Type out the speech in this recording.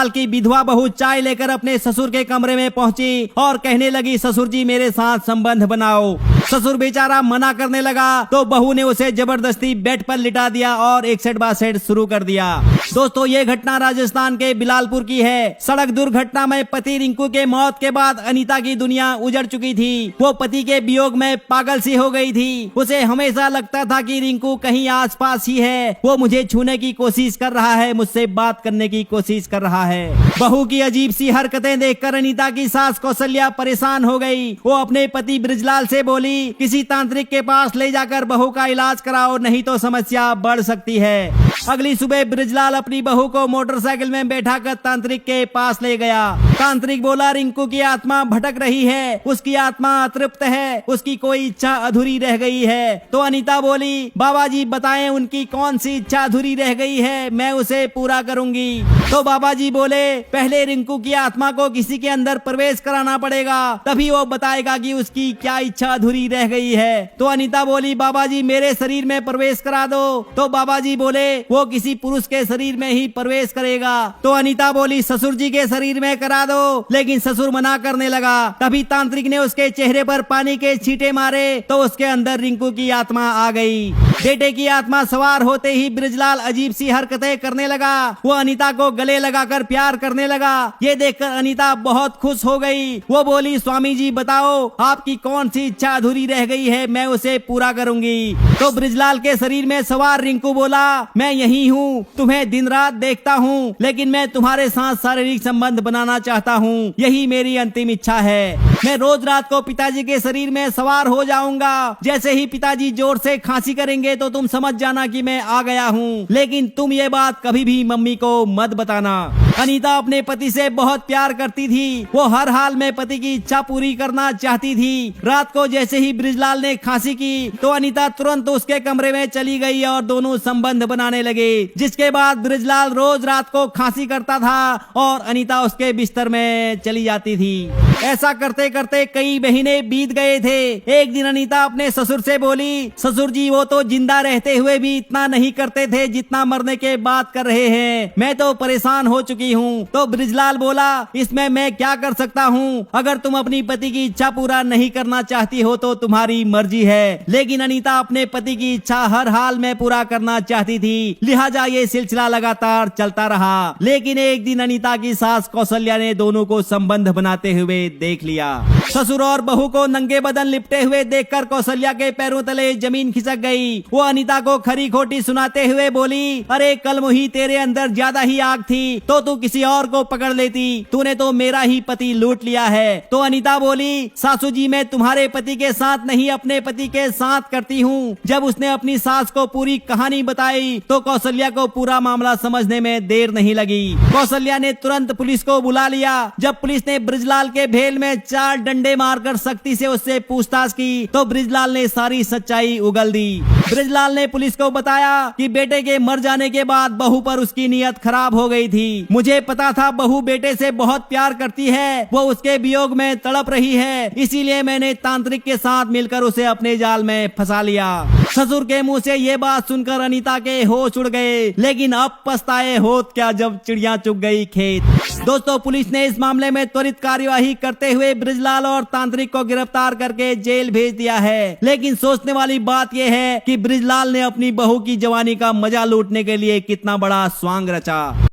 ब्रजलाल की विधवा बहू चाय लेकर अपने ससुर के कमरे में पहुंची और कहने लगी, ससुर जी मेरे साथ संबंध बनाओ। ससुर बेचारा मना करने लगा तो बहू ने उसे जबरदस्ती बेड पर लिटा दिया और एक सेट बासेट शुरू कर दिया। दोस्तों, ये घटना राजस्थान के बिलालपुर की है। सड़क दुर्घटना में पति रिंकू के मौत के बाद अनीता की दुनिया उजड़ चुकी थी। वो पति के वियोग में पागल सी हो गई थी। उसे हमेशा लगता था कि रिंकू कहीं आसपास ही है। वो मुझे छूने की कोशिश कर रहा है, मुझसे बात करने की कोशिश कर रहा है। बहू की अजीब सी हरकतें देखकर अनीता की सास कौशल्या परेशान हो गई। वो अपने पति ब्रजलाल से बोली, किसी तांत्रिक के पास ले जाकर बहू का इलाज कराओ, नहीं तो समस्या बढ़ सकती है। अगली सुबह ब्रजलाल अपनी बहू को मोटरसाइकिल में बैठाकर तांत्रिक के पास ले गया। तांत्रिक बोला, रिंकू की आत्मा भटक रही है, उसकी आत्मा अतृप्त है, उसकी कोई इच्छा अधूरी रह गई है। तो अनीता बोली, बाबा जी बताएं उनकी कौन सी इच्छा अधूरी रह गई है, मैं उसे पूरा करूंगी। तो बाबा जी बोले, पहले रिंकू की आत्मा को किसी के अंदर प्रवेश कराना पड़ेगा, तभी वो बताएगा कि उसकी क्या इच्छा अधूरी रह गई है। तो अनीता बोली, बाबा जी मेरे शरीर में प्रवेश करा दो। तो बाबा जी बोले, वो किसी पुरुष के शरीर में ही प्रवेश करेगा। तो अनीता बोली, ससुर जी के शरीर में करा दो, लेकिन ससुर मना करने लगा। तभी तांत्रिक ने उसके चेहरे पर पानी के छींटे मारे तो उसके अंदर रिंकू की आत्मा आ गई। बेटे की आत्मा सवार होते ही ब्रजलाल अजीब सी हरकतें करने लगा। वो अनीता को गले लगाकर प्यार करने लगा। ये देखकर अनीता बहुत खुश हो गई। वो बोली, स्वामी जी बताओ आपकी कौन सी इच्छा अधूरी रह गई है, मैं उसे पूरा करूंगी। तो ब्रजलाल के शरीर में सवार रिंकू बोला, मैं यही हूँ, तुम्हें दिन रात देखता हूँ, लेकिन मैं तुम्हारे साथ शारीरिक संबंध बनाना चाहता हूँ, यही मेरी अंतिम इच्छा है। मैं रोज रात को पिताजी के शरीर में सवार हो जाऊंगा। जैसे ही पिताजी जोर से खांसी करेंगे तो तुम समझ जाना कि मैं आ गया हूँ, लेकिन तुम ये बात कभी भी मम्मी को मत बताना। अनीता अपने पति से बहुत प्यार करती थी। वो हर हाल में पति की इच्छा पूरी करना चाहती थी। रात को जैसे ही ब्रजलाल ने खांसी की तो अनीता तुरंत उसके कमरे में चली गई और दोनों संबंध बनाने लगे। जिसके बाद ब्रजलाल रोज रात को खांसी करता था और अनीता उसके बिस्तर में चली जाती थी। ऐसा करते करते कई महीने बीत गए थे। एक दिन अनीता अपने ससुर से बोली, ससुर जी वो तो जिंदा रहते हुए भी इतना नहीं करते थे जितना मरने के बाद कर रहे हैं। मैं तो परेशान हो चुकी हूँ। तो ब्रजलाल बोला, इसमें मैं क्या कर सकता हूँ? अगर तुम अपनी पति की इच्छा पूरा नहीं करना चाहती हो तो तुम्हारी मर्जी है। लेकिन अनीता अपने पति की इच्छा हर हाल में पूरा करना चाहती थी, लिहाजा ये सिलसिला लगातार चलता रहा। लेकिन एक दिन अनीता की सास कौशल्या ने दोनों को संबंध बनाते हुए देख लिया। ससुर और बहू को नंगे बदन लिपटे हुए देखकर कौशल्या के पैरों तले जमीन खिसक गई। वो अनीता को खरी खोटी सुनाते हुए बोली, अरे कल मुही तेरे अंदर ज्यादा ही आग थी तो तू किसी और को पकड़ लेती, तूने तो मेरा ही पति लूट लिया है। तो अनीता बोली, सासू जी मैं तुम्हारे पति के साथ नहीं अपने पति के साथ करती हूँ। जब उसने अपनी सास को पूरी कहानी बताई तो कौशल्या को पूरा मामला समझने में देर नहीं लगी। कौशल्या ने तुरंत पुलिस को बुला लिया। जब पुलिस ने ब्रजलाल के भेल में 4 डंडे मारकर सख्ती से उससे पूछताछ की तो ब्रजलाल ने सारी सच्चाई उगल दी। ब्रजलाल ने पुलिस को बताया कि बेटे के मर जाने के बाद बहू पर उसकी नीयत खराब हो गई थी। मुझे पता था बहू बेटे से बहुत प्यार करती है, वो उसके वियोग में तड़प रही है, इसीलिए मैंने तांत्रिक के साथ मिलकर उसे अपने जाल में फंसा लिया। ससुर के मुंह से ये बात सुनकर अनीता के होश उड़ गए, लेकिन अब पछताए होत क्या जब चिड़िया चुग गई खेत। दोस्तों, पुलिस ने इस मामले में त्वरित कार्यवाही करते हुए ब्रजलाल और तांत्रिक को गिरफ्तार करके जेल भेज दिया है। लेकिन सोचने वाली बात यह है कि ब्रजलाल ने अपनी बहू की जवानी का मजा लूटने के लिए कितना बड़ा स्वांग रचा।